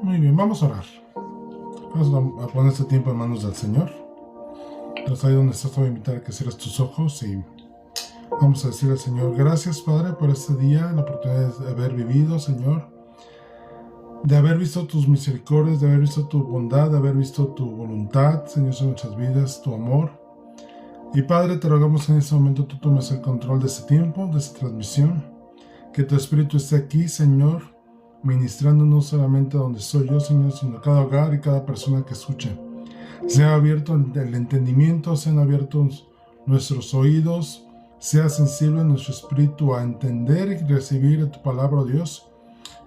Muy bien, vamos a orar. Vamos a poner este tiempo en manos del Señor. Entonces ahí donde estás te voy a invitar a que cierres tus ojos y vamos a decir al Señor: gracias, Padre, por este día, la oportunidad de haber vivido, Señor, de haber visto tus misericordias, de haber visto tu bondad, de haber visto tu voluntad, Señor, en nuestras vidas, tu amor. Y Padre, te rogamos en este momento tú tomes el control de este tiempo, de esta transmisión, que tu Espíritu esté aquí, Señor, ministrando no solamente donde soy yo, Señor, sino cada hogar y cada persona que escuche. Sea abierto el entendimiento, sean abiertos nuestros oídos, sea sensible nuestro espíritu a entender y recibir tu palabra, oh Dios,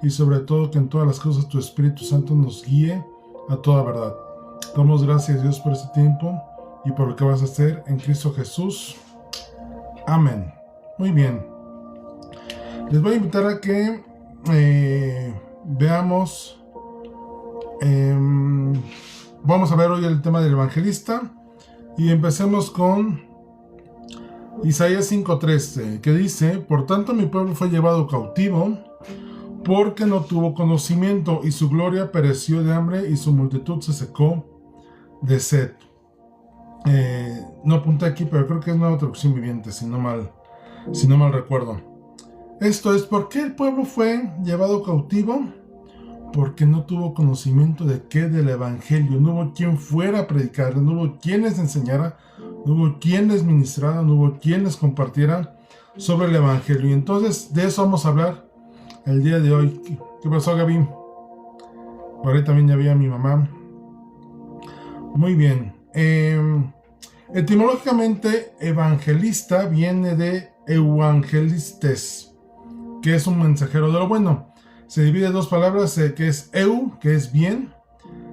y sobre todo que en todas las cosas tu Espíritu Santo nos guíe a toda verdad. Damos gracias, Dios, por este tiempo y por lo que vas a hacer en Cristo Jesús. Amén. Muy bien. Les voy a invitar a que veamos. Vamos a ver hoy el tema del evangelista. Y empecemos con Isaías 5:13, que dice: por tanto mi pueblo fue llevado cautivo, porque no tuvo conocimiento, y su gloria pereció de hambre, y su multitud se secó de sed. No apunté aquí, pero creo que es Nueva Traducción Viviente, si no mal recuerdo. Esto es: ¿por qué el pueblo fue llevado cautivo? Porque no tuvo conocimiento de qué, del evangelio. No hubo quien fuera a predicar, no hubo quien les enseñara, no hubo quien les ministrara, no hubo quien les compartiera sobre el evangelio. Y entonces de eso vamos a hablar el día de hoy. ¿Qué pasó, Gaby? Por ahí también ya había mi mamá. Muy bien. Etimológicamente, evangelista viene de evangelistes, que es un mensajero de lo bueno. Se divide en dos palabras, que es que es bien,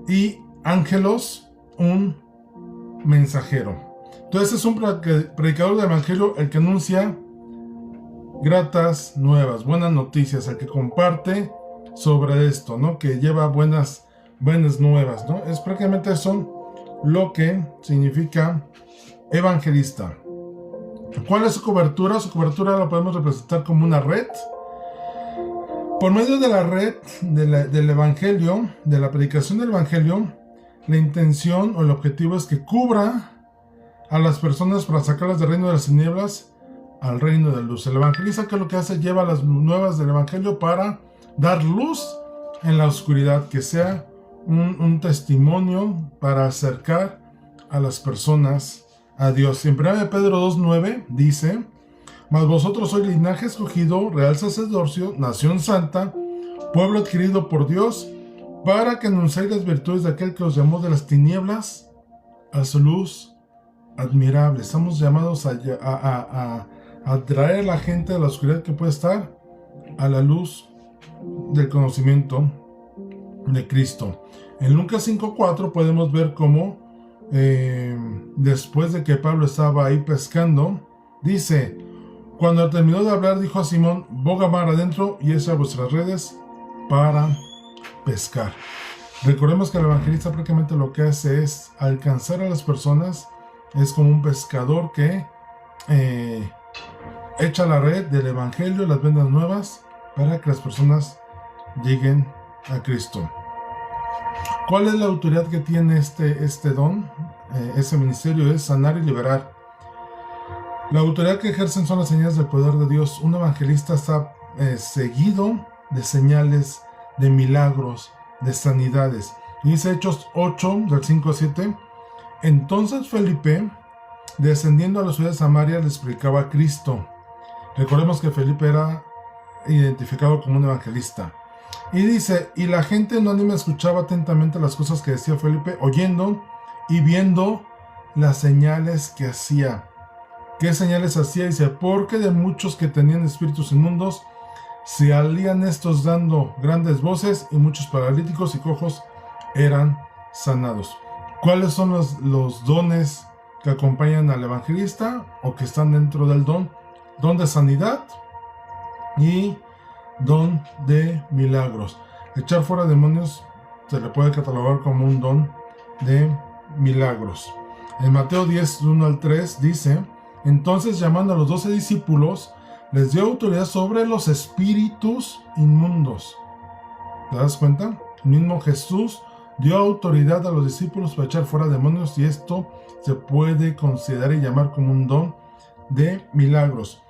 y ángelos, un mensajero. Entonces es un predicador del evangelio, el que anuncia gratas nuevas, buenas noticias, el que comparte sobre esto, ¿no? Que lleva buenas nuevas, ¿no? Es prácticamente eso lo que significa evangelista. ¿Cuál es su cobertura? Su cobertura la podemos representar como una red. Por medio de la red del evangelio, de la predicación del evangelio, la intención o el objetivo es que cubra a las personas para sacarlas del reino de las tinieblas al reino de luz. El evangelista, ¿qué es lo que hace? Lleva las nuevas del evangelio para dar luz en la oscuridad, que sea un testimonio para acercar a las personas a Dios. En 1 Pedro 2:9 dice: mas vosotros sois linaje escogido, real sacerdocio, nación santa, pueblo adquirido por Dios, para que anunciéis las virtudes de aquel que os llamó de las tinieblas a su luz admirable. Estamos llamados a traer a la gente de la oscuridad que puede estar a la luz del conocimiento de Cristo. En Lucas 5:4 podemos ver cómo después de que Pablo estaba ahí pescando, dice: cuando terminó de hablar, dijo a Simón: boga mar adentro y echa vuestras redes para pescar. Recordemos que el evangelista prácticamente lo que hace es alcanzar a las personas. Es como un pescador que echa la red del evangelio, las vendas nuevas, para que las personas lleguen a Cristo. ¿Cuál es la autoridad que tiene este don? Ese ministerio es sanar y liberar. La autoridad que ejercen son las señales del poder de Dios. Un evangelista está seguido de señales, de milagros, de sanidades. Dice Hechos 8, del 5 al 7. Entonces Felipe, descendiendo a la ciudad de Samaria, les predicaba a Cristo. Recordemos que Felipe era identificado como un evangelista. Y dice: y la gente unánime escuchaba atentamente las cosas que decía Felipe, oyendo y viendo las señales que hacía. ¿Qué señales hacía? Dice: porque de muchos que tenían espíritus inmundos se salían estos dando grandes voces, y muchos paralíticos y cojos eran sanados. ¿Cuáles son los dones que acompañan al evangelista o que están dentro del don? Don de sanidad y don de milagros. Echar fuera demonios se le puede catalogar como un don de milagros. En Mateo 10, 1 al 3 dice: entonces, llamando a los 12 discípulos, les dio autoridad sobre los espíritus inmundos. ¿Te das cuenta? El mismo Jesús dio autoridad a los discípulos para echar fuera demonios, y esto se puede considerar y llamar como un don de milagros,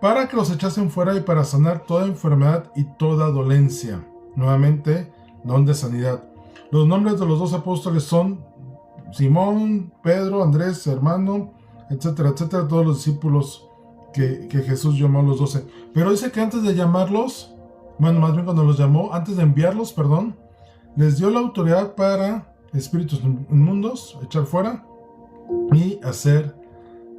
para que los echasen fuera y para sanar toda enfermedad y toda dolencia. Nuevamente, don de sanidad. Los nombres de los 12 apóstoles son Simón, Pedro, Andrés, hermano, etcétera, etcétera, todos los discípulos que Jesús llamó a los 12. Pero dice que antes de llamarlos, bueno, más bien cuando los llamó, antes de enviarlos, perdón, les dio la autoridad para espíritus inmundos, echar fuera y hacer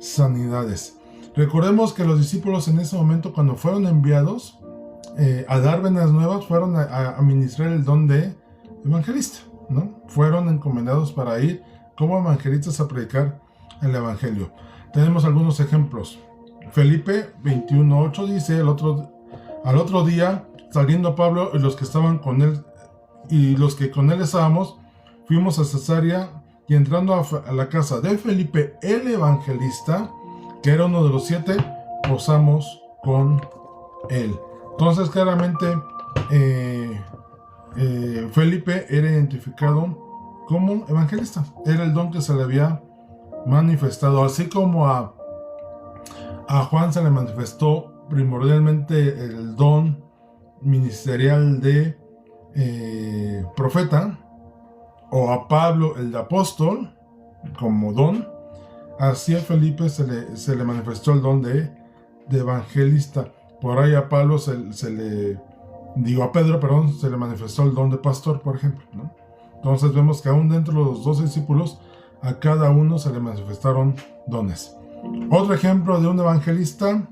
sanidades. Recordemos que los discípulos en ese momento, cuando fueron enviados a dar buenas nuevas, fueron a ministrar el don de evangelista, ¿no? Fueron encomendados para ir como evangelistas a predicar el evangelio. Tenemos algunos ejemplos. Felipe 21:8 dice: al otro día, saliendo Pablo y los que estaban con él y los que con él estábamos, fuimos a Cesarea, y entrando a la casa de Felipe el evangelista, que era uno de los 7, posamos con él. Entonces, claramente Felipe era identificado como evangelista. Era el don que se le había manifestado, así como a Juan se le manifestó primordialmente el don ministerial de profeta, o a Pablo el de apóstol como don. Así a Felipe se le manifestó el don de evangelista. Por ahí a Pablo a Pedro, perdón, se le manifestó el don de pastor, por ejemplo, ¿no? Entonces vemos que aún dentro de los 12 discípulos, a cada uno se le manifestaron dones. Otro ejemplo de un evangelista,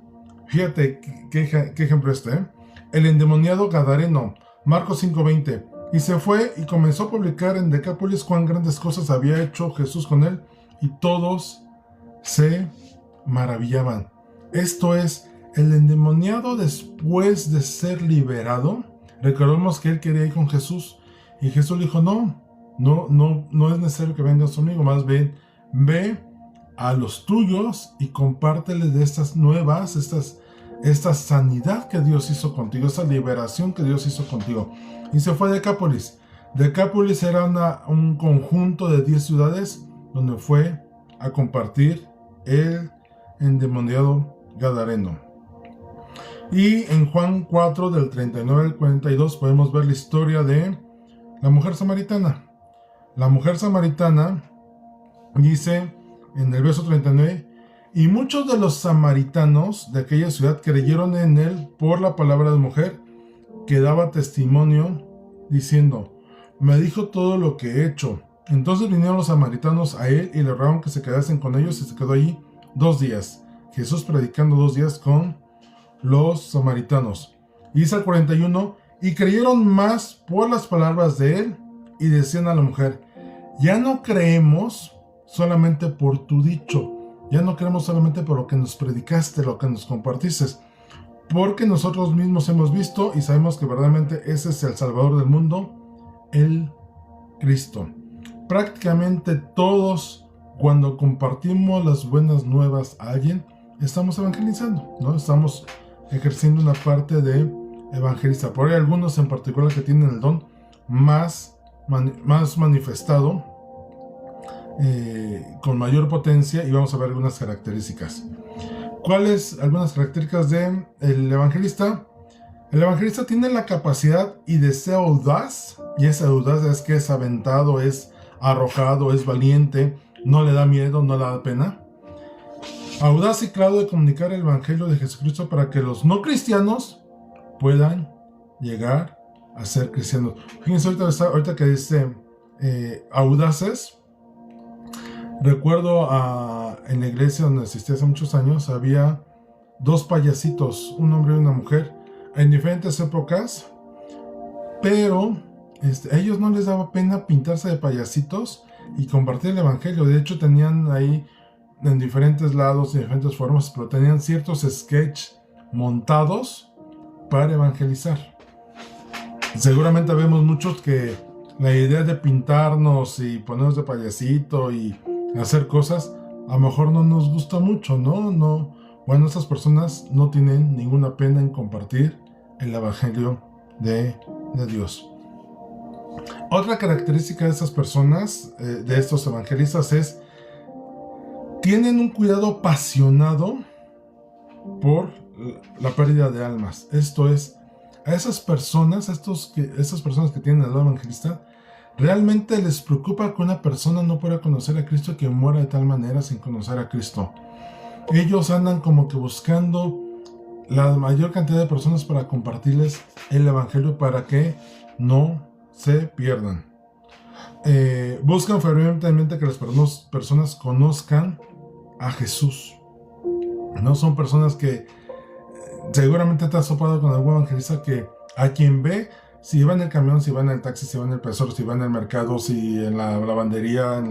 fíjate qué ejemplo el endemoniado gadareno, Marcos 5:20. Y se fue y comenzó a publicar en Decápolis cuán grandes cosas había hecho Jesús con él, y todos se maravillaban. Esto es, el endemoniado, después de ser liberado, recordemos que él quería ir con Jesús, y Jesús le dijo: no es necesario que vengas conmigo, más bien ve a los tuyos y compárteles de estas nuevas, esta sanidad que Dios hizo contigo, esa liberación que Dios hizo contigo. Y se fue a Decápolis. Decápolis era un conjunto de 10 ciudades donde fue a compartir el endemoniado gadareno. Y en Juan 4, del 39 al 42, podemos ver la historia de la mujer samaritana. La mujer samaritana dice en el verso 39: y muchos de los samaritanos de aquella ciudad creyeron en él por la palabra de mujer, que daba testimonio, diciendo: me dijo todo lo que he hecho. Entonces vinieron los samaritanos a él y le rogaron que se quedasen con ellos, y se quedó allí 2 días. Jesús predicando 2 días con los samaritanos. Y dice el 41: y creyeron más por las palabras de él, y decían a la mujer: ya no creemos solamente por tu dicho, ya no creemos solamente por lo que nos predicaste, lo que nos compartiste, porque nosotros mismos hemos visto y sabemos que verdaderamente ese es el Salvador del mundo, el Cristo. Prácticamente todos, cuando compartimos las buenas nuevas a alguien, estamos evangelizando, ¿no? Estamos ejerciendo una parte de evangelista. Por ahí algunos en particular que tienen el don más manifestado, con mayor potencia, y vamos a ver algunas características. ¿Cuáles algunas características del evangelista? El evangelista tiene la capacidad y deseo audaz, y esa audaz es que es aventado, es arrojado, es valiente, no le da miedo, no le da pena. Audaz y claro de comunicar el evangelio de Jesucristo para que los no cristianos puedan llegar a ser cristianos. Fíjense ahorita que dice audaces. Recuerdo en la iglesia donde asistí hace muchos años, había 2 payasitos, un hombre y una mujer, en diferentes épocas, pero a ellos no les daba pena pintarse de payasitos y compartir el evangelio. De hecho, tenían ahí en diferentes lados, de diferentes formas, pero tenían ciertos sketches montados para evangelizar. Seguramente vemos muchos que la idea de pintarnos y ponernos de payasito y hacer cosas, a lo mejor no nos gusta mucho, ¿no? Bueno, esas personas no tienen ninguna pena en compartir el evangelio de Dios. Otra característica de estas personas, de estos evangelistas, es tienen un cuidado apasionado por la pérdida de almas. Esto es, a esas personas, esas personas que tienen el don evangelista, realmente les preocupa que una persona no pueda conocer a Cristo y que muera de tal manera sin conocer a Cristo. Ellos andan como que buscando la mayor cantidad de personas para compartirles el evangelio para que no se pierdan. Buscan fervientemente que las personas conozcan a Jesús. No son personas que seguramente te has topado con algún evangelista que a quien ve, si va en el camión, si va en el taxi, si va en el pesor, si va en el mercado, si en la lavandería,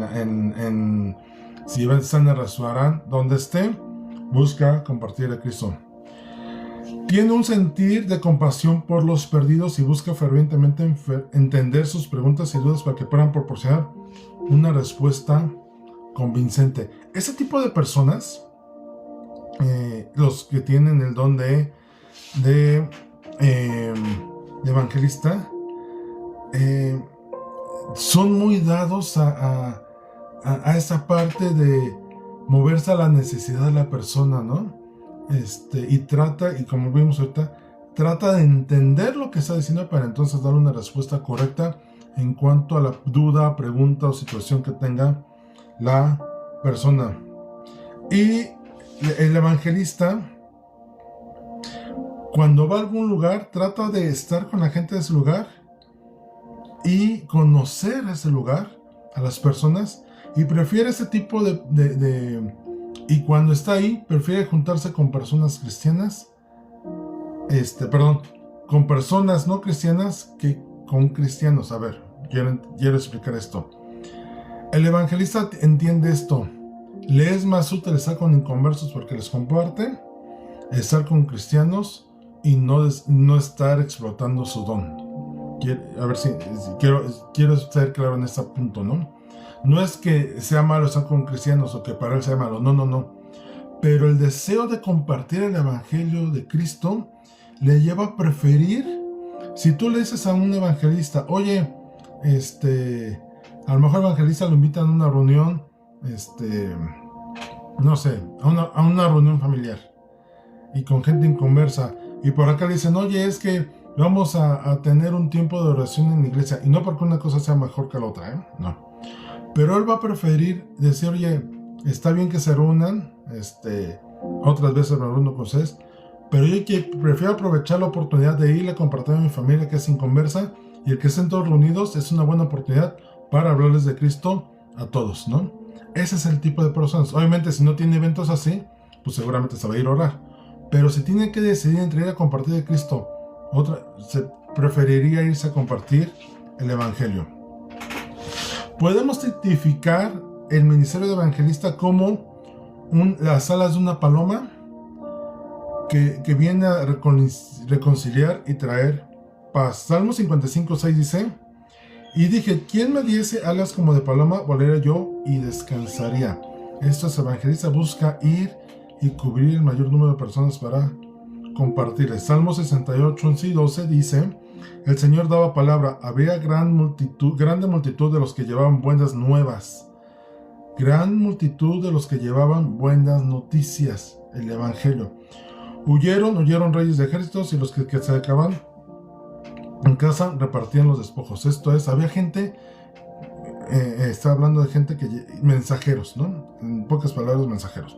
si está en el restaurante, donde esté, busca compartir a Cristo. Tiene un sentir de compasión por los perdidos y busca fervientemente entender sus preguntas y dudas para que puedan proporcionar una respuesta convincente. Ese tipo de personas, los que tienen el don de evangelista, son muy dados a esa parte de moverse a la necesidad de la persona, ¿no? Y como vimos ahorita, trata de entender lo que está diciendo para entonces dar una respuesta correcta en cuanto a la duda, pregunta o situación que tenga la persona. Y el evangelista, cuando va a algún lugar, trata de estar con la gente de ese lugar y conocer ese lugar, a las personas, y prefiere ese tipo y cuando está ahí, prefiere juntarse con personas cristianas, con personas no cristianas que con cristianos. A ver, quiero explicar esto. El evangelista entiende esto. Le es más útil estar con inconversos porque les comparte, estar con cristianos y no estar explotando su don. A ver si quiero ser claro en este punto, ¿no? No es que sea malo estar con cristianos o que para él sea malo, no. Pero el deseo de compartir el evangelio de Cristo le lleva a preferir, si tú le dices a un evangelista, oye, a lo mejor el evangelista lo invitan a una reunión, no sé, a una reunión familiar y con gente inconversa, y por acá le dicen, oye, es que vamos a tener un tiempo de oración en la iglesia, y no porque una cosa sea mejor que la otra, no. Pero él va a preferir decir, oye, está bien que se reúnan, otras veces me reúno con ustedes, pero yo prefiero aprovechar la oportunidad de ir a compartir a mi familia que es inconversa, y el que estén todos reunidos es una buena oportunidad para hablarles de Cristo a todos, ¿no? Ese es el tipo de personas. Obviamente, si no tiene eventos así, pues seguramente se va a ir a orar. Pero si tiene que decidir entre ir a compartir de Cristo, se preferiría irse a compartir el evangelio. Podemos identificar el ministerio de evangelista como las alas de una paloma que viene a reconciliar y traer paz. Salmo 55:6 dice, y dije, ¿quién me diese alas como de paloma? Volaría yo y descansaría. Estos evangelistas busca ir y cubrir el mayor número de personas para compartirles. Salmo 68:11 y 12 dice, el Señor daba palabra, había grande multitud de los que llevaban buenas nuevas. Gran multitud de los que llevaban buenas noticias, el evangelio. Huyeron reyes de ejércitos y los que se acaban en casa repartían los despojos. Esto es, había gente, está hablando de gente mensajeros, ¿no? En pocas palabras, mensajeros.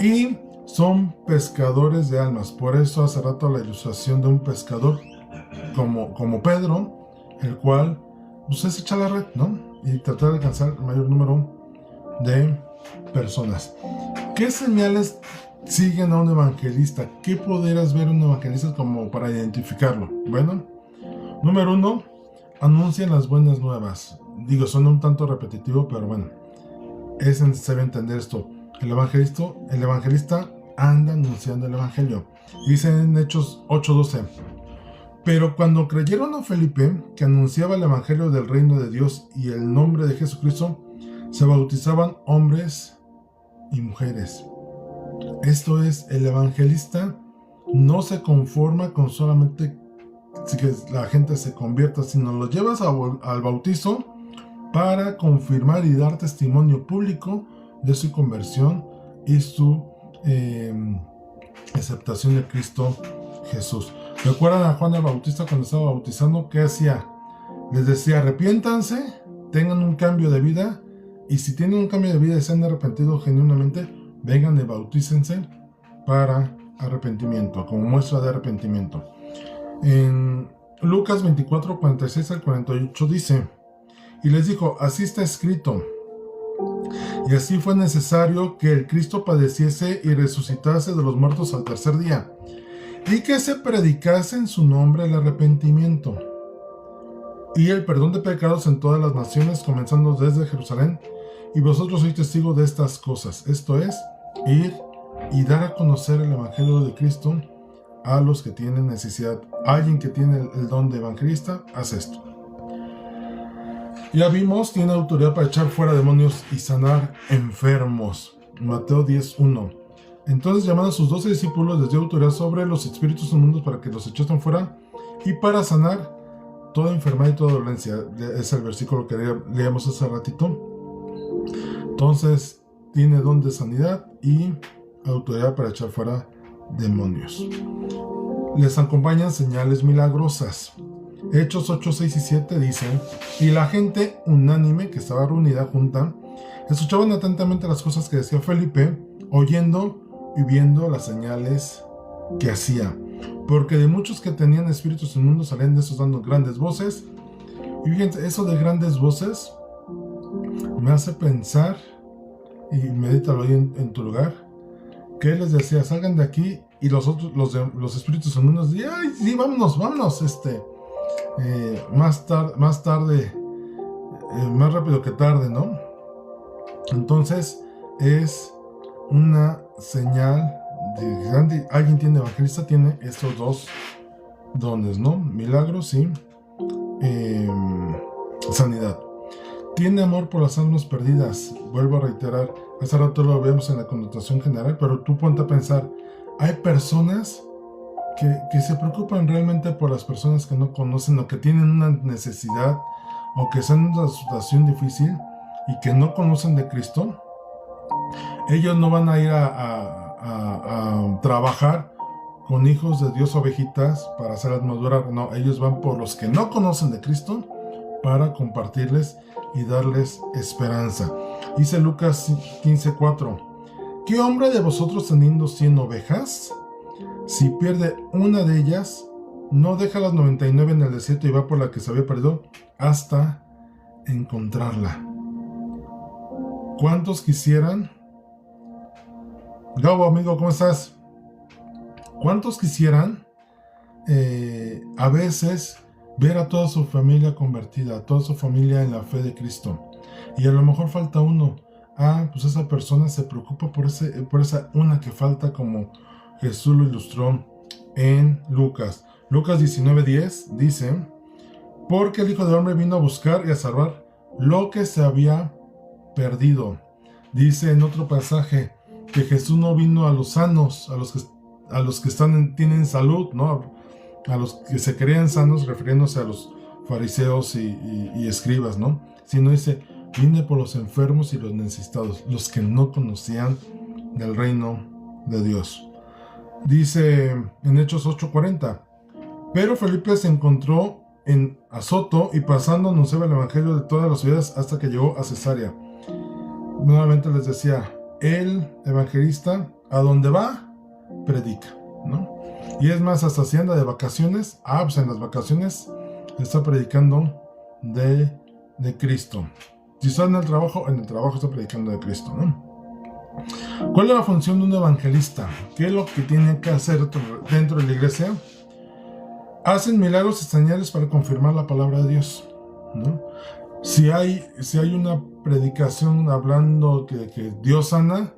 Y son pescadores de almas. Por eso hace rato la ilustración de un pescador como Pedro, el cual pues es echar la red, ¿no? Y tratar de alcanzar el mayor número de personas. ¿Qué señales siguen a un evangelista? ¿Qué podrás ver un evangelista como para identificarlo? Bueno, número 1, anuncian las buenas nuevas. Digo, suena un tanto repetitivo, pero bueno, es necesario entender esto. El evangelista anda anunciando el evangelio. Dice en Hechos 8:12, pero cuando creyeron a Felipe, que anunciaba el evangelio del reino de Dios y el nombre de Jesucristo, se bautizaban hombres y mujeres. Esto es, el evangelista no se conforma con solamente que la gente se convierta, sino los llevas al bautizo para confirmar y dar testimonio público de su conversión y su aceptación de Cristo Jesús. ¿Recuerdan a Juan el Bautista cuando estaba bautizando? ¿Qué hacía? Les decía: arrepiéntanse, tengan un cambio de vida, y si tienen un cambio de vida y se han arrepentido genuinamente, vengan y bautícense para arrepentimiento, como muestra de arrepentimiento. En Lucas 24, 46 al 48 dice: y les dijo: así está escrito, y así fue necesario que el Cristo padeciese y resucitase de los muertos al tercer día, y que se predicase en su nombre el arrepentimiento y el perdón de pecados en todas las naciones, comenzando desde Jerusalén, y vosotros sois testigos de estas cosas. Esto es, ir y dar a conocer el evangelio de Cristo a los que tienen necesidad. Alguien que tiene el don de evangelista hace esto. Ya vimos, tiene autoridad para echar fuera demonios y sanar enfermos. Mateo 10:1. Entonces, llamando a sus 12 discípulos, les dio autoridad sobre los espíritus inmundos para que los echasen fuera y para sanar toda enfermedad y toda dolencia. Es el versículo que leíamos hace ratito. Entonces, tiene don de sanidad y autoridad para echar fuera demonios. Les acompañan señales milagrosas. Hechos 8, 6 y 7 dicen: y la gente unánime que estaba reunida junta escuchaban atentamente las cosas que decía Felipe, oyendo y viendo las señales que hacía, porque de muchos que tenían espíritus inmundos salían de esos dando grandes voces. Y fíjense, eso de grandes voces me hace pensar, y medítalo ahí en tu lugar, que él les decía: salgan de aquí, y los espíritus inmundos decían: ay, sí, vámonos, más tarde, más rápido que tarde, ¿no? Entonces es una señal de que alguien tiene evangelista, tiene estos dos dones, ¿no? Milagros y sanidad. Tiene amor por las almas perdidas. Vuelvo a reiterar, hace rato lo vemos en la connotación general, pero tú ponte a pensar, hay personas que se preocupan realmente por las personas que no conocen, o que tienen una necesidad, o que están en una situación difícil y que no conocen de Cristo. Ellos no van a ir a trabajar con hijos de Dios, ovejitas, para hacerlas madurar. No, ellos van por los que no conocen de Cristo para compartirles y darles esperanza. Dice Lucas 15:4: ¿qué hombre de vosotros, teniendo 100 ovejas, si pierde una de ellas, no deja las 99 en el desierto y va por la que se había perdido hasta encontrarla? ¿Cuántos quisieran? Gabo, amigo, ¿cómo estás? ¿Cuántos quisieran a veces ver a toda su familia convertida, a toda su familia en la fe de Cristo? Y a lo mejor falta uno. Pues esa persona se preocupa por esa una que falta, como Jesús lo ilustró en Lucas. Lucas 19:10 dice: porque el Hijo del Hombre vino a buscar y a salvar lo que se había perdido. Dice en otro pasaje que Jesús no vino a los sanos, a los que tienen salud, ¿no? A los que se creían sanos, refiriéndose a los fariseos y escribas, ¿no? Sino dice: vine por los enfermos y los necesitados, los que no conocían del reino de Dios. Dice en Hechos 8:40: pero Felipe se encontró en Azoto, y pasando anunciaba el evangelio de todas las ciudades hasta que llegó a Cesarea. Nuevamente les decía, el evangelista a donde va, predica, ¿no? Y es más, hasta si anda de vacaciones, pues en las vacaciones está predicando de Cristo. Si está en el trabajo está predicando de Cristo, ¿no? ¿Cuál es la función de un evangelista? ¿Qué es lo que tiene que hacer dentro de la iglesia? Hacen milagros y señales para confirmar la palabra de Dios, ¿no? Si hay una predicación hablando que Dios sana,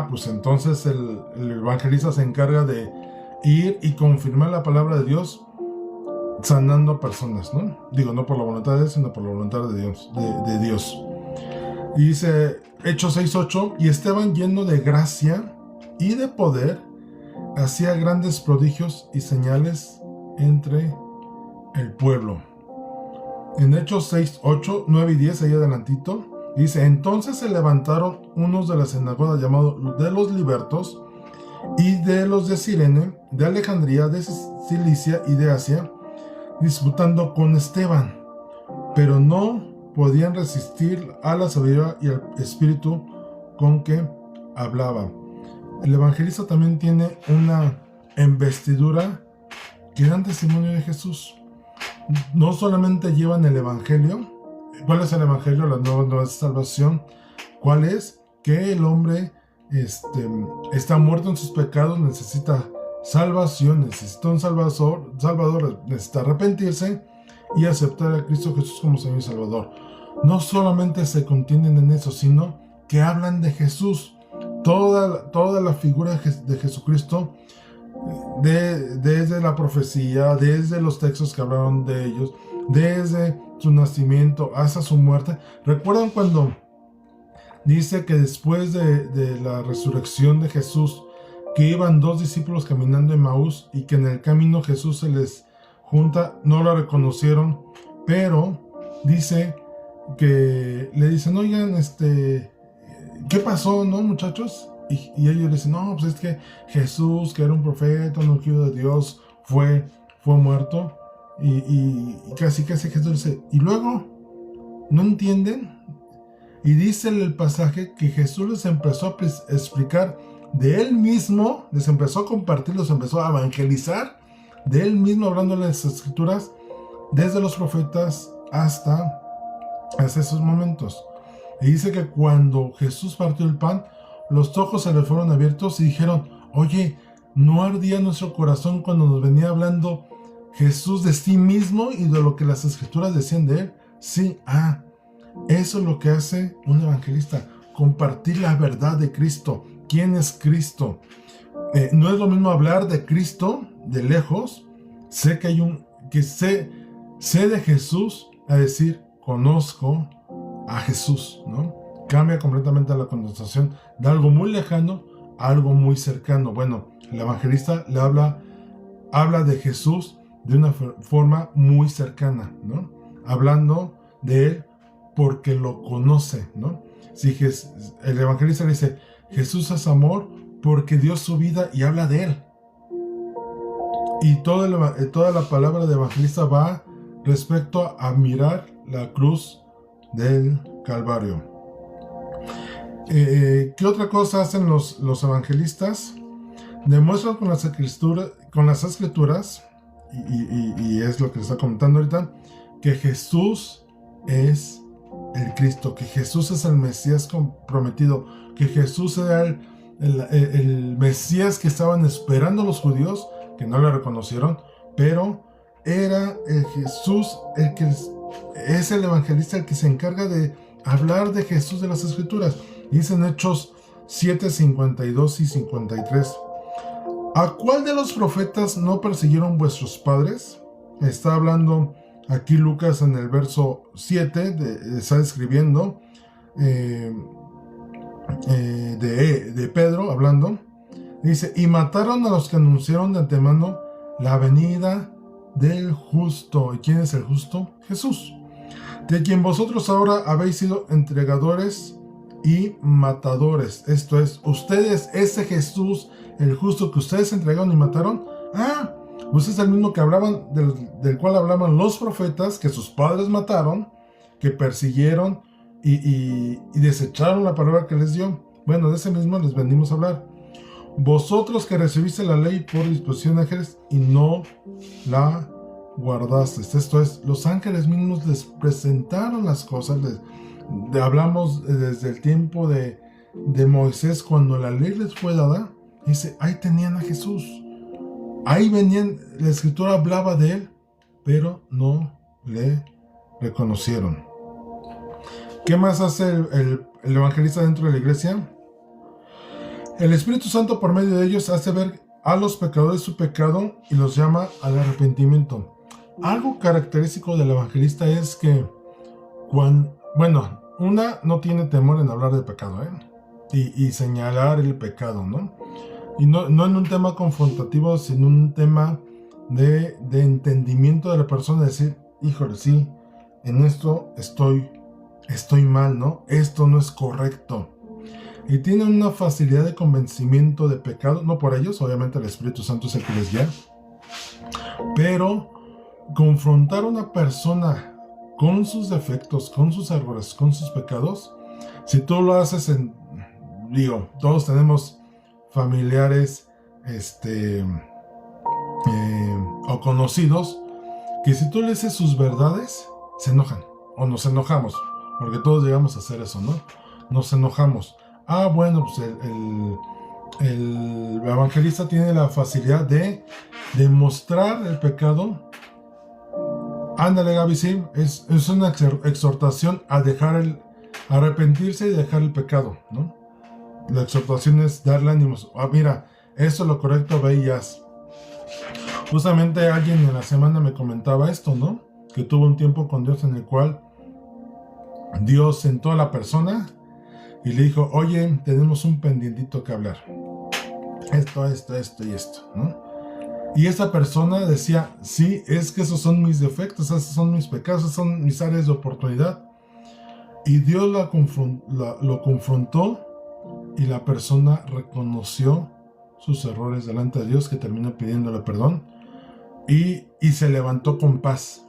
pues entonces el evangelista se encarga de ir y confirmar la palabra de Dios, sanando a personas, ¿no? Digo, no por la voluntad de Dios, sino por la voluntad de Dios. Y dice Hechos 6:8: y Esteban, lleno de gracia y de poder, hacía grandes prodigios y señales entre el pueblo. En Hechos 6, 8, 9 y 10, ahí adelantito, dice: entonces se levantaron unos de la sinagoga llamados de los libertos y de los de Cirene, de Alejandría, de Cilicia y de Asia, disputando con Esteban, pero no podían resistir a la sabiduría y al espíritu con que hablaba. El evangelista también tiene una investidura que dan testimonio de Jesús. No solamente llevan el evangelio. ¿Cuál es el evangelio? La nueva salvación. ¿Cuál es? Que el hombre está muerto en sus pecados, necesita salvación, necesita un salvador, necesita arrepentirse y aceptar a Cristo Jesús como Señor y Salvador. No solamente se contienen en eso, sino que hablan de Jesús. Toda la figura de Jesucristo, desde la profecía, desde los textos que hablaron de ellos, desde su nacimiento hasta su muerte. ¿Recuerdan cuando dice que después de la resurrección de Jesús, que iban dos discípulos caminando en Emaús y que en el camino Jesús se les junta? No lo reconocieron, pero dice que le dicen: oigan, ¿qué pasó, no, muchachos? Y ellos dicen: no, pues es que Jesús, que era un profeta, un ungido de Dios, fue muerto. Y casi Jesús dice: ¿y luego? ¿No entienden? Y dice el pasaje que Jesús les empezó a explicar de él mismo, les empezó a compartir, los empezó a evangelizar de él mismo, hablando en las escrituras, desde los profetas hasta esos momentos. Y dice que cuando Jesús partió el pan, los ojos se le fueron abiertos y dijeron: oye, ¿no ardía nuestro corazón cuando nos venía hablando Jesús de sí mismo y de lo que las escrituras decían de él? Sí, eso es lo que hace un evangelista, compartir la verdad de Cristo. ¿Quién es Cristo? No es lo mismo hablar de Cristo de lejos, sé de Jesús, a decir conozco a Jesús, ¿no? Cambia completamente la connotación de algo muy lejano a algo muy cercano. Bueno, el evangelista le habla de Jesús de una forma muy cercana, ¿no? Hablando de él porque lo conoce, ¿no? Si el evangelista le dice: Jesús es amor porque dio su vida, y habla de él. Y toda la palabra de evangelista va respecto a mirar la cruz del Calvario. ¿Qué otra cosa hacen los evangelistas? Demuestran con las escrituras, y es lo que les está comentando ahorita, que Jesús es el Cristo, que Jesús es el Mesías prometido, que Jesús era el Mesías que estaban esperando los judíos, que no le reconocieron, pero era el Jesús el que es el evangelista, el que se encarga de hablar de Jesús de las escrituras. Dice en Hechos 7, 52 y 53: ¿a cuál de los profetas no persiguieron vuestros padres? Está hablando aquí Lucas en el verso 7, está escribiendo de Pedro hablando. Dice: y mataron a los que anunciaron de antemano la venida del justo. ¿Y quién es el justo? Jesús, de quien vosotros ahora habéis sido entregadores y matadores. Esto es, ustedes, ese Jesús, el justo que ustedes entregaron y mataron, pues es el mismo que hablaban, del cual hablaban los profetas, que sus padres mataron, que persiguieron y desecharon la palabra que les dio. Bueno, de ese mismo les venimos a hablar. Vosotros que recibiste la ley por disposición de ángeles y no la guardasteis. Esto es, los ángeles mismos les presentaron las cosas. Hablamos desde el tiempo de Moisés, cuando la ley les fue dada. Dice, ahí tenían a Jesús. Ahí venían, la escritura hablaba de él, pero no le reconocieron. ¿Qué más hace el evangelista dentro de la iglesia? El Espíritu Santo, por medio de ellos, hace ver a los pecadores su pecado y los llama al arrepentimiento. Algo característico del evangelista es que no tiene temor en hablar de pecado, y señalar el pecado, ¿no? Y no en un tema confrontativo, sino en un tema de entendimiento de la persona, decir, híjole, sí, en esto estoy mal, ¿no? Esto no es correcto. Y tienen una facilidad de convencimiento de pecado, no por ellos, obviamente el Espíritu Santo es el que les guía, pero confrontar a una persona con sus defectos, con sus errores, con sus pecados, si tú lo haces todos tenemos familiares, o conocidos, que si tú le dices sus verdades, se enojan, o nos enojamos, porque todos llegamos a hacer eso, ¿no? Nos enojamos. Bueno, pues el evangelista tiene la facilidad de demostrar el pecado. Ándale, Gaby, sí, es una exhortación a arrepentirse y dejar el pecado, ¿no? La exhortación es darle ánimos. Mira, eso es lo correcto, ve y haz. Justamente alguien en la semana me comentaba esto, ¿no? Que tuvo un tiempo con Dios en el cual Dios sentó a la persona y le dijo, oye, tenemos un pendientito que hablar. Esto y esto, ¿no? Y esa persona decía, sí, es que esos son mis defectos, esos son mis pecados, esas son mis áreas de oportunidad. Y Dios lo confrontó y la persona reconoció sus errores delante de Dios, que terminó pidiéndole perdón y se levantó con paz.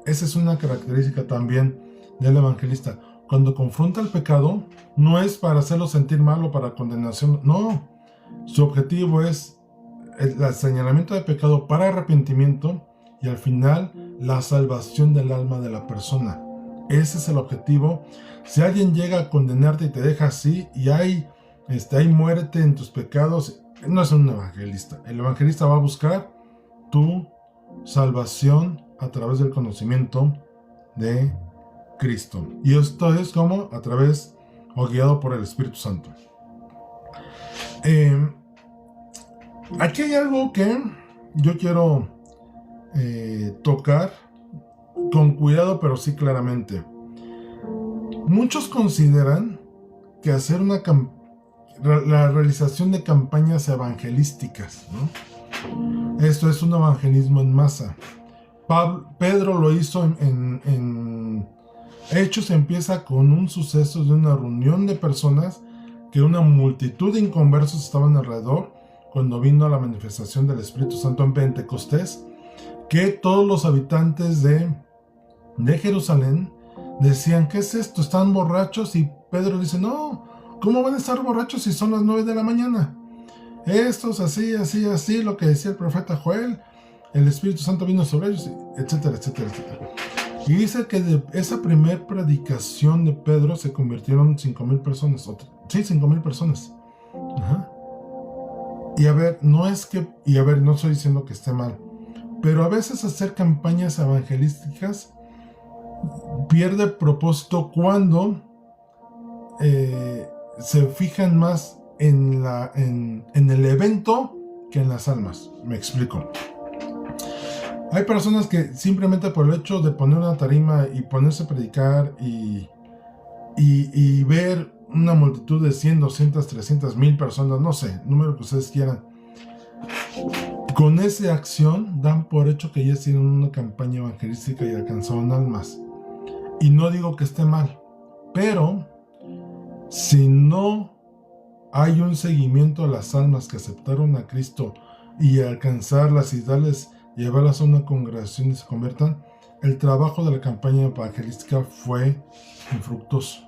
Esa es una característica también del evangelista. Cuando confronta el pecado, no es para hacerlo sentir mal o para condenación, no. Su objetivo es el señalamiento de pecado para arrepentimiento y al final la salvación del alma de la persona. Ese es el objetivo. Si alguien llega a condenarte y te deja así y hay muerte en tus pecados, no es un evangelista. El evangelista va a buscar tu salvación a través del conocimiento de Cristo. Y esto es como a través o guiado por el Espíritu Santo. Aquí hay algo que yo quiero tocar con cuidado, pero sí claramente. Muchos consideran que hacer la realización de campañas evangelísticas, ¿no? Esto es un evangelismo en masa. Pedro lo hizo en Hechos. Empieza con un suceso de una reunión de personas, que una multitud de inconversos estaban alrededor cuando vino la manifestación del Espíritu Santo en Pentecostés, que todos los habitantes de Jerusalén decían, ¿qué es esto? ¿Están borrachos? Y Pedro dice, no, ¿cómo van a estar borrachos si son las 9 de la mañana? Esto es así, lo que decía el profeta Joel, el Espíritu Santo vino sobre ellos, etcétera, etcétera, etcétera. Y dice que de esa primer predicación de Pedro se convirtieron 5,000 personas. Sí, 5,000 personas. Ajá. Y no estoy diciendo que esté mal, pero a veces hacer campañas evangelísticas pierde propósito cuando se fijan más en el evento que en las almas. Me explico. Hay personas que simplemente por el hecho de poner una tarima y ponerse a predicar y ver una multitud de 100, 200, 300, 1000 personas, no sé, número que ustedes quieran, con esa acción dan por hecho que ya tienen una campaña evangelística y alcanzaron almas. Y no digo que esté mal, pero si no hay un seguimiento a las almas que aceptaron a Cristo y alcanzarlas y llevarlas a una congregación y se conviertan, el trabajo de la campaña evangelística fue infructuoso.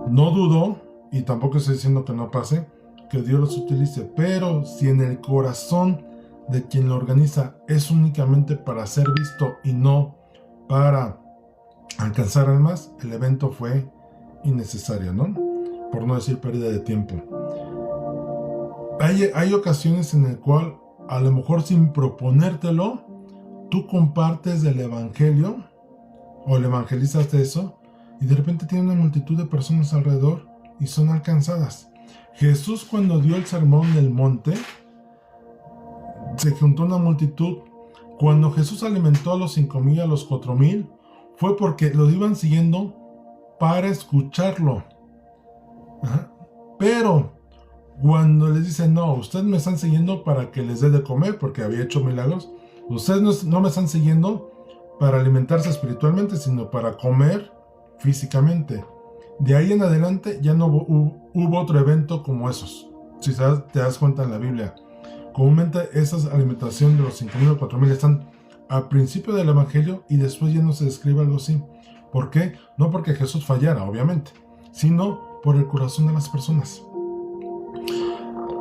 No dudo, y tampoco estoy diciendo que no pase, que Dios los utilice, pero si en el corazón de quien lo organiza es únicamente para ser visto y no para alcanzar almas, el evento fue innecesario, ¿no? Por no decir pérdida de tiempo. Hay ocasiones en el cual, a lo mejor sin proponértelo, tú compartes del evangelio o le evangelizas de eso y de repente tiene una multitud de personas alrededor y son alcanzadas. Jesús, cuando dio el sermón del monte, se juntó una multitud. Cuando Jesús alimentó a los 5,000, a los 4,000, fue porque lo iban siguiendo para escucharlo. Ajá. Pero cuando les dice, no, ustedes me están siguiendo para que les dé de comer, porque había hecho milagros. Ustedes no me están siguiendo para alimentarse espiritualmente, sino para comer físicamente. De ahí en adelante ya no hubo otro evento como esos. Si te das cuenta en la Biblia, comúnmente esa alimentación de los 5,000 o 4,000 están al principio del Evangelio y después ya no se describe algo así. ¿Por qué? No porque Jesús fallara, obviamente, sino por el corazón de las personas.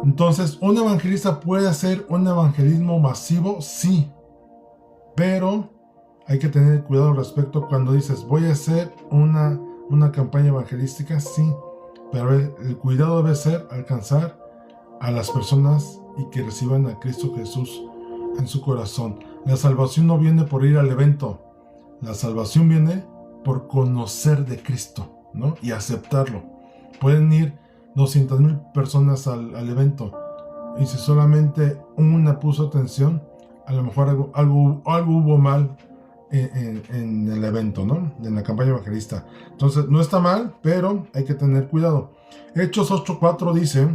Entonces, ¿un evangelista puede hacer un evangelismo masivo? Sí, pero hay que tener cuidado al respecto cuando dices, voy a hacer una campaña evangelística, sí, pero el cuidado debe ser alcanzar a las personas y que reciban a Cristo Jesús en su corazón. La salvación no viene por ir al evento, la salvación viene por conocer de Cristo, ¿no? Y aceptarlo. Pueden ir 200,000 personas al evento, y si solamente una puso atención, a lo mejor algo hubo mal en el evento, ¿no? En la campaña evangelista. Entonces, no está mal, pero hay que tener cuidado. Hechos 8:4 dice,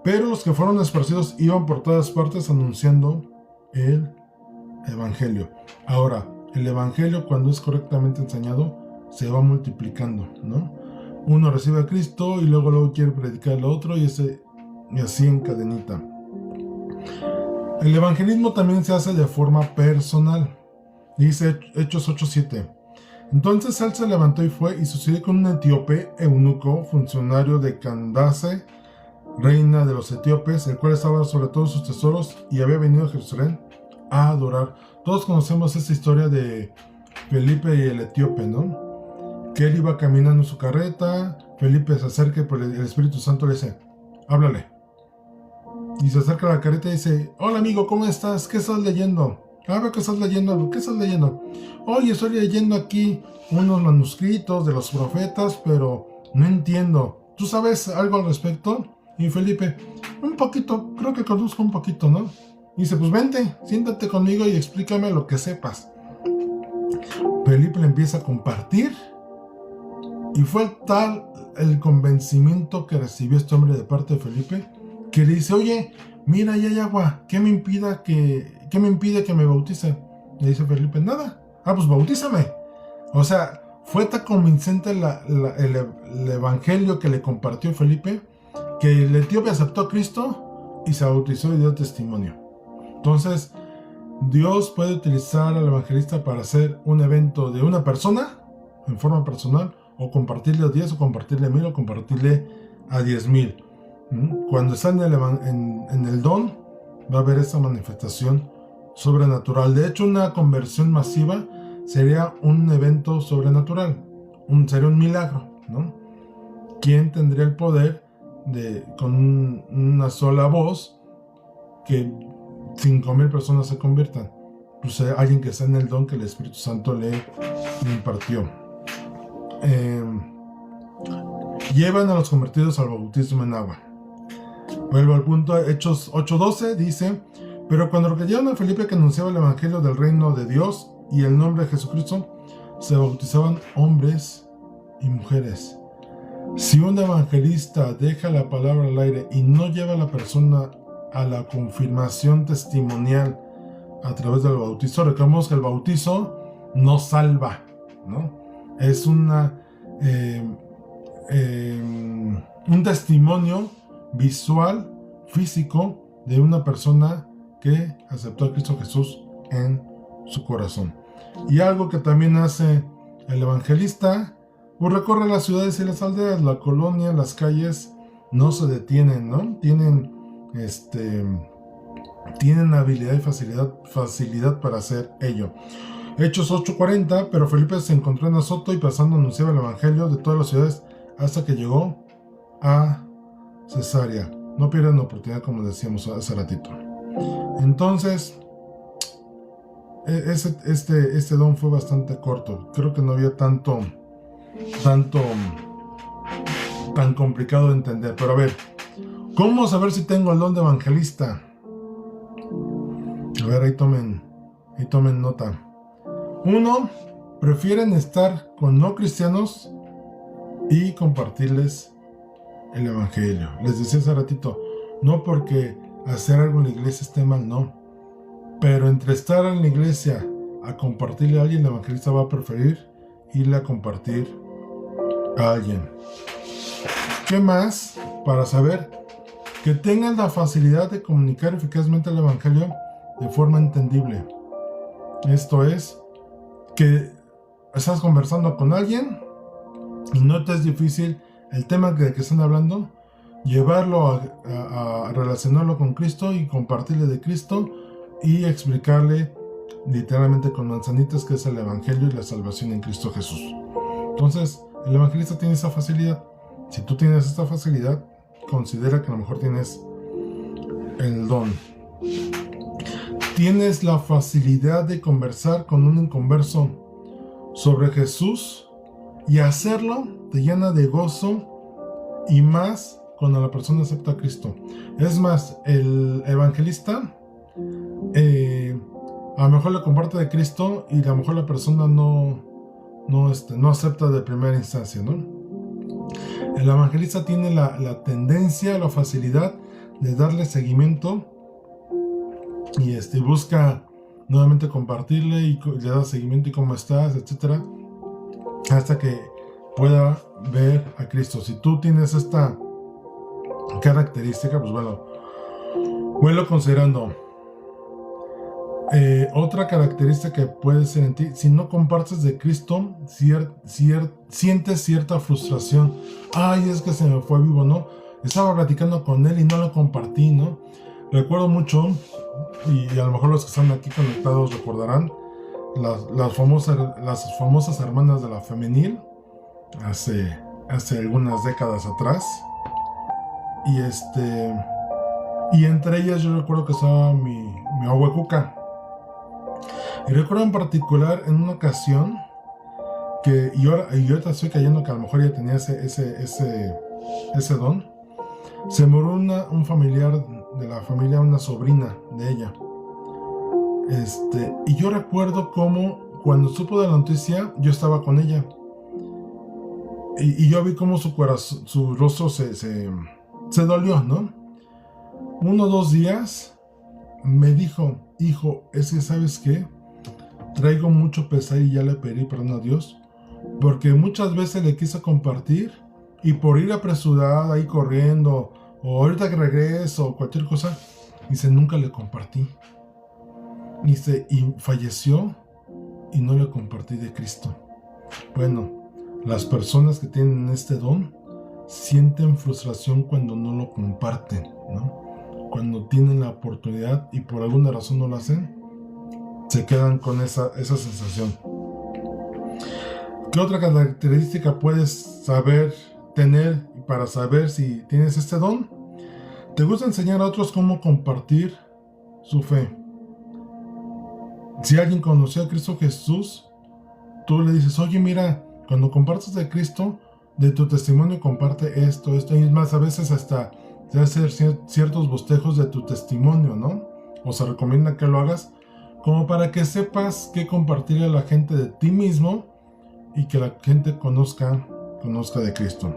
pero los que fueron esparcidos iban por todas partes anunciando el evangelio. Ahora, el evangelio, cuando es correctamente enseñado, se va multiplicando, ¿no? Uno recibe a Cristo y luego quiere predicar al otro y así en cadenita. El evangelismo también se hace de forma personal. Dice Hechos 8:7. Entonces él se levantó y fue, y sucedió con un etíope, eunuco, funcionario de Candace, reina de los etíopes, el cual estaba sobre todos sus tesoros y había venido a Jerusalén a adorar. Todos conocemos esta historia de Felipe y el etíope, ¿no? Que él iba caminando en su carreta, Felipe se acerca y por el Espíritu Santo le dice, háblale. Y se acerca a la carreta y dice, hola amigo, ¿cómo estás? ¿Qué estás leyendo? ¿Qué estás leyendo? ¿Qué estás leyendo? Oye, estoy leyendo aquí unos manuscritos de los profetas, pero no entiendo. ¿Tú sabes algo al respecto? Y Felipe, un poquito, creo que conozco un poquito, ¿no? Y dice, pues vente, siéntate conmigo y explícame lo que sepas. Felipe le empieza a compartir y fue tal el convencimiento que recibió este hombre de parte de Felipe que le dice, oye, mira, ahí hay agua, ¿qué me impide que me bautice? Le dice Felipe, nada, pues bautízame. O sea, fue tan convincente el evangelio que le compartió Felipe, que el etíope aceptó a Cristo y se bautizó y dio testimonio. Entonces, Dios puede utilizar al evangelista para hacer un evento de una persona, en forma personal, o compartirle a 10, o compartirle a 1,000, o compartirle a 10,000. Cuando está en el don, va a haber esa manifestación sobrenatural. De hecho, una conversión masiva sería un evento sobrenatural, sería un milagro, ¿no? ¿Quién tendría el poder de, con una sola voz, que 5,000 personas se conviertan? Pues alguien que está en el don que el Espíritu Santo le impartió. Llevan a los convertidos al bautismo en agua. Vuelvo al punto. Hechos 8:12 dice, pero cuando creyeron a Felipe que anunciaba el evangelio del reino de Dios y el nombre de Jesucristo, se bautizaban hombres y mujeres. Si un evangelista deja la palabra al aire y no lleva a la persona a la confirmación testimonial a través del bautizo, recordemos que el bautizo no salva, ¿no? Es un testimonio visual, físico, de una persona que aceptó a Cristo Jesús en su corazón. Y algo que también hace el evangelista, pues recorre las ciudades y las aldeas, la colonia, las calles, no se detienen, ¿no? Tienen habilidad y facilidad para hacer ello. Hechos 8:40, pero Felipe se encontró en Azoto y pasando anunciaba el evangelio de todas las ciudades hasta que llegó a Cesarea. No pierdan la oportunidad, como decíamos hace ratito. Entonces, este don fue bastante corto. Creo que no había tan complicado de entender. Pero a ver, ¿cómo saber si tengo el don de evangelista? A ver, ahí tomen nota. 1. Prefieren estar con no cristianos y compartirles el evangelio. Les decía hace ratito, No porque hacer algo en la iglesia esté mal, no. Pero entre estar en la iglesia a compartirle a alguien, el evangelista va a preferir irle a compartir a alguien. ¿Qué más? Para saber que tengan la facilidad de comunicar eficazmente el evangelio de forma entendible. Esto es, que estás conversando con alguien y no te es difícil el tema de que están hablando, llevarlo a relacionarlo con Cristo y compartirle de Cristo y explicarle literalmente con manzanitas que es el evangelio y la salvación en Cristo Jesús. Entonces, el evangelista tiene esa facilidad. Si tú tienes esta facilidad, considera que a lo mejor tienes el don. Tienes la facilidad de conversar con un inconverso sobre Jesús y hacerlo te llena de gozo, y más cuando la persona acepta a Cristo. Es más, el evangelista a lo mejor le comparte de Cristo y a lo mejor la persona no acepta de primera instancia, ¿no? El evangelista tiene la tendencia, la facilidad de darle seguimiento y busca nuevamente compartirle y le da seguimiento y cómo estás, etcétera, hasta que pueda ver a Cristo. Si tú tienes esta característica, pues bueno, considerando. Otra característica que puede ser en ti, si no compartes de Cristo, sientes cierta frustración. Ay, es que se me fue vivo, ¿no? Estaba platicando con él y no lo compartí, ¿no? Recuerdo mucho, y a lo mejor los que están aquí conectados recordarán, las famosas hermanas de la femenil, hace algunas décadas atrás. Y entre ellas yo recuerdo que estaba mi abue Cuca. Y recuerdo en particular en una ocasión que yo ahorita estoy cayendo que a lo mejor ella tenía ese don. Se murió un familiar de la familia, una sobrina de ella. Y yo recuerdo cómo cuando supo de la noticia yo estaba con ella. Y yo vi cómo su rostro se dolió, ¿no? 1 o 2 días me dijo: hijo, es que ¿sabes qué? Traigo mucho pesar y ya le pedí perdón a Dios, porque muchas veces le quise compartir y por ir apresurada, ahí corriendo, o ahorita que regreso, o cualquier cosa, nunca le compartí. Y falleció y no le compartí de Cristo. Bueno, las personas que tienen este don sienten frustración cuando no lo comparten, ¿no? Cuando tienen la oportunidad y por alguna razón no lo hacen, se quedan con esa sensación. ¿Qué otra característica puedes tener para saber si tienes este don? ¿Te gusta enseñar a otros cómo compartir su fe? Si alguien conoció a Cristo Jesús, tú le dices: oye, mira, cuando compartes de Cristo, de tu testimonio comparte esto, y es más, a veces hasta te hacer ciertos bosquejos de tu testimonio, ¿no? O se recomienda que lo hagas como para que sepas qué compartirle a la gente de ti mismo y que la gente conozca de Cristo.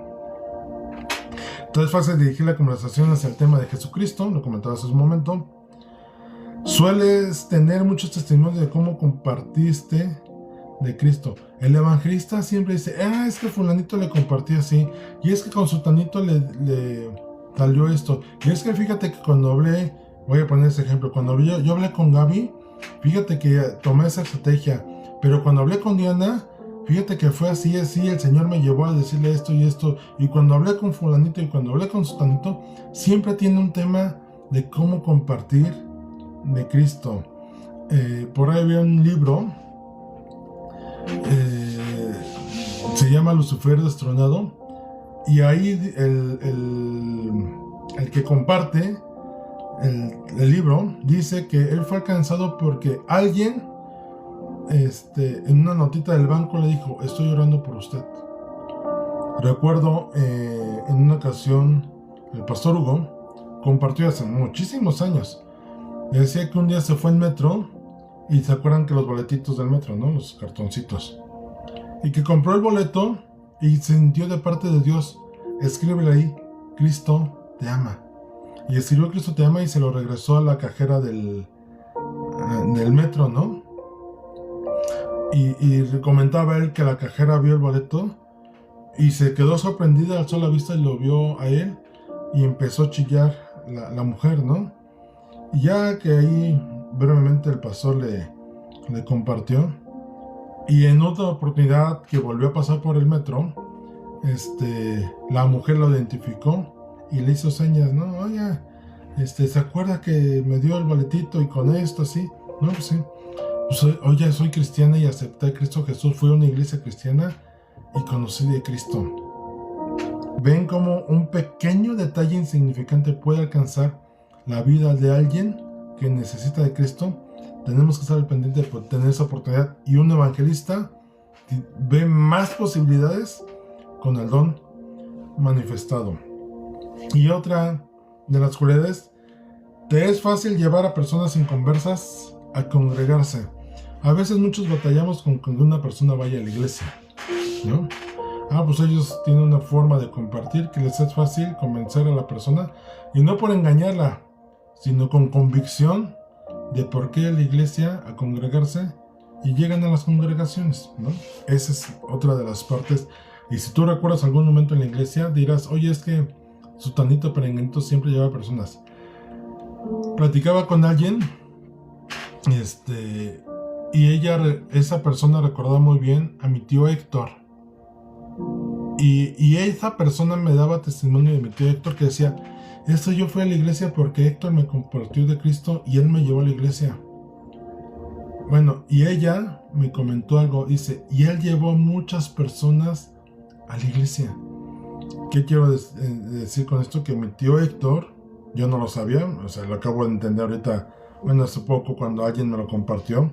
Entonces es fácil dirigir la conversación hacia el tema de Jesucristo, lo comentaba hace un momento. Sueles tener muchos testimonios de cómo compartiste de Cristo. El evangelista siempre dice: es que fulanito le compartí así, y es que con sultanito le salió esto, y es que fíjate que cuando hablé, voy a poner ese ejemplo, cuando yo hablé con Gaby, fíjate que tomé esa estrategia, pero cuando hablé con Diana, fíjate que fue así, el Señor me llevó a decirle esto y esto, y cuando hablé con fulanito y cuando hablé con sultanito, siempre tiene un tema de cómo compartir de Cristo. Por ahí había un libro, se llama Lucifer Destronado, y ahí el que comparte el libro dice que él fue alcanzado porque alguien en una notita del banco le dijo: estoy orando por usted. Recuerdo en una ocasión el pastor Hugo compartió hace muchísimos años, decía que un día se fue en metro, y se acuerdan que los boletitos del metro, ¿no? Los cartoncitos, y que compró el boleto y sintió de parte de Dios: escríbele ahí, Cristo te ama. y escribió Cristo te ama y se lo regresó a la cajera del metro, ¿no? Y comentaba él que la cajera vio el boleto y se quedó sorprendida, alzó la vista y lo vio a él y empezó a chillar la mujer, ¿no? Y ya que ahí brevemente el pastor le compartió, y en otra oportunidad que volvió a pasar por el metro, la mujer lo identificó y le hizo señas, ¿no? Oye, ¿se acuerda que me dio el boletito y con esto así? No, pues sí. Pues, oye, soy cristiana y acepté a Cristo Jesús, fui a una iglesia cristiana y conocí de Cristo. Ven cómo un pequeño detalle insignificante puede alcanzar la vida de alguien que necesita de Cristo. Tenemos que estar al pendiente de tener esa oportunidad, y un evangelista ve más posibilidades con el don manifestado. Y otra de las cualidades, te es fácil llevar a personas inconversas a congregarse. A veces muchos batallamos con que una persona vaya a la iglesia, ¿no? Pues ellos tienen una forma de compartir que les es fácil convencer a la persona, y no por engañarla, sino con convicción de por qué a la iglesia a congregarse, y llegan a las congregaciones, ¿no? Esa es otra de las partes. Y si tú recuerdas algún momento en la iglesia, dirás, oye, es que sutanito perenganito siempre lleva personas. Platicaba con alguien, y esa persona recordaba muy bien a mi tío Héctor. Y esa persona me daba testimonio de mi tío Héctor, que decía, yo fui a la iglesia porque Héctor me compartió de Cristo y él me llevó a la iglesia. Bueno, y ella me comentó algo, dice, y él llevó a muchas personas a la iglesia. ¿Qué quiero decir con esto? Que mi tío Héctor, yo no lo sabía, lo acabo de entender ahorita, hace poco cuando alguien me lo compartió.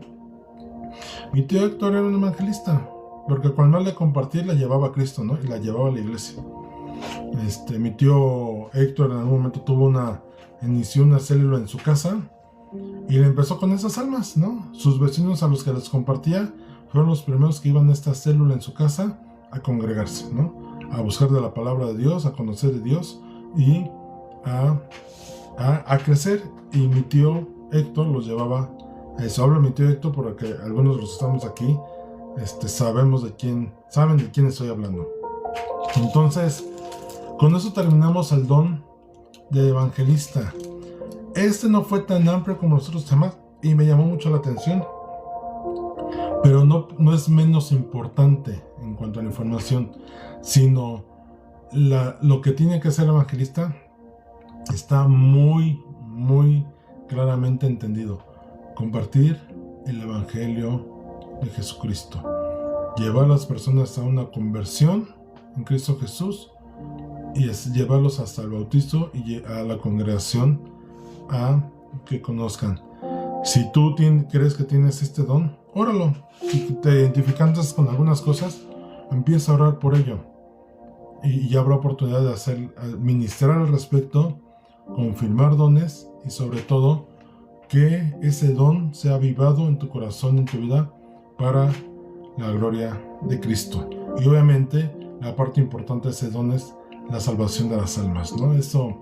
Mi tío Héctor era un evangelista, porque cuando él le compartía, la llevaba a Cristo, ¿no? Y la llevaba a la iglesia. Mi tío Héctor en algún momento inició una célula en su casa y le empezó con esas almas, ¿no? Sus vecinos a los que les compartía fueron los primeros que iban a esta célula en su casa a congregarse, ¿no? A buscar de la palabra de Dios, a conocer de Dios y a crecer. Y mi tío Héctor los llevaba a eso. Hablo de mi tío Héctor porque algunos de los que estamos aquí saben de quién estoy hablando. Entonces, con eso terminamos el don de evangelista. No fue tan amplio como los otros temas y me llamó mucho la atención, pero no es menos importante en cuanto a la información, sino lo que tiene que hacer el evangelista está muy, muy claramente entendido. Compartir el evangelio de Jesucristo, llevar a las personas a una conversión en Cristo Jesús, y es llevarlos hasta el bautizo y a la congregación a que conozcan. Si tú crees que tienes este don, óralo. Si te identificas con algunas cosas, empieza a orar por ello, y ya habrá oportunidad de ministrar al respecto, confirmar dones, y sobre todo que ese don sea avivado en tu corazón, en tu vida, para la gloria de Cristo. Y obviamente la parte importante de ese don es la salvación de las almas, ¿no? Eso,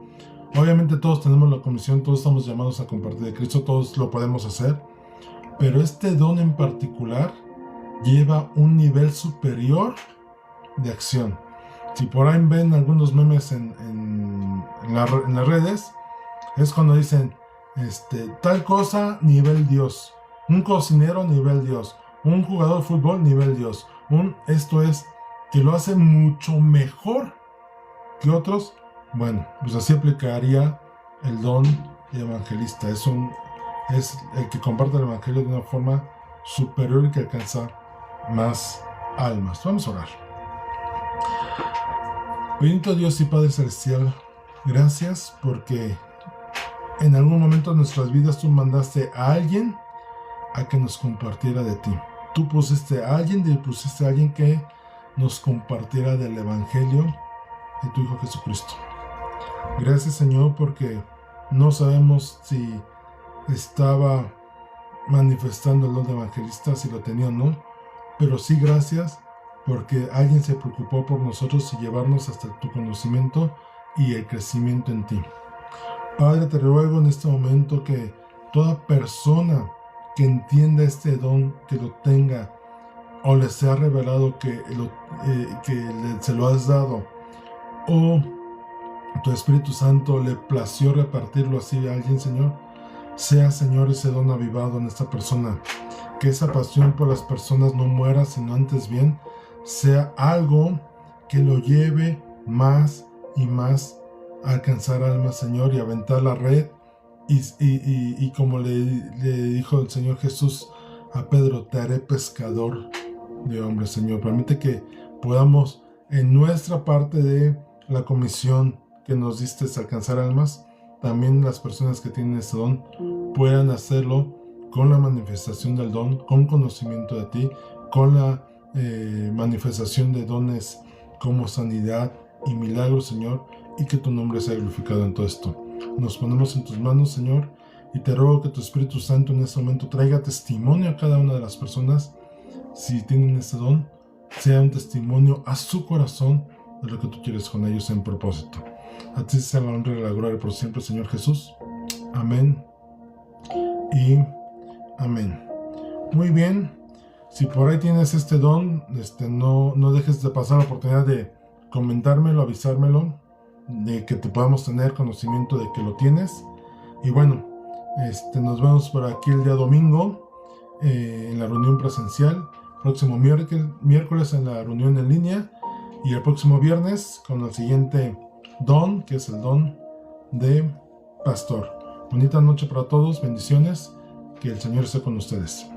obviamente todos tenemos la comisión, todos estamos llamados a compartir de Cristo, todos lo podemos hacer, pero este don en particular lleva un nivel superior de acción. Si por ahí ven algunos memes en las redes, es cuando dicen, tal cosa, nivel Dios, un cocinero, nivel Dios, un jugador de fútbol, nivel Dios, esto es, que lo hace mucho mejor que otros. Bueno, pues así aplicaría el don de evangelista. Es el que comparte el evangelio de una forma superior y que alcanza más almas. Vamos a orar. Bendito Dios y Padre Celestial, gracias porque en algún momento de nuestras vidas tú mandaste a alguien a que nos compartiera de ti. Tú pusiste a alguien que nos compartiera del evangelio de tu Hijo Jesucristo. Gracias, Señor, porque no sabemos si estaba manifestando el don de evangelista, si lo tenía o no, pero sí gracias porque alguien se preocupó por nosotros y llevarnos hasta tu conocimiento y el crecimiento en ti. Padre, te ruego en este momento que toda persona que entienda este don, que lo tenga, o le sea revelado se lo has dado, o tu Espíritu Santo le plació repartirlo así a alguien, Señor, sea, Señor, ese don avivado en esta persona, que esa pasión por las personas no muera, sino antes bien, sea algo que lo lleve más y más a alcanzar almas, Señor, y aventar la red, y como le dijo el Señor Jesús a Pedro, te haré pescador de hombres, Señor. Permite que podamos, en nuestra parte de la comisión que nos diste, alcanzar almas, también las personas que tienen ese don puedan hacerlo con la manifestación del don, con conocimiento de ti, con la manifestación de dones como sanidad y milagros, Señor, y que tu nombre sea glorificado en todo esto. Nos ponemos en tus manos, Señor, y te ruego que tu Espíritu Santo en este momento traiga testimonio a cada una de las personas, si tienen ese don, sea un testimonio a su corazón de lo que tú quieres con ellos en propósito. A ti sea la honra y la gloria por siempre, Señor Jesús. Amén y amén. Muy bien, si por ahí tienes este don, no dejes de pasar la oportunidad de comentármelo, avisármelo, de que te podamos tener conocimiento de que lo tienes. Y bueno, nos vemos por aquí el día domingo en la reunión presencial, próximo miércoles en la reunión en línea, y el próximo viernes con el siguiente don, que es el don de pastor. Bonita noche para todos, bendiciones, que el Señor esté con ustedes.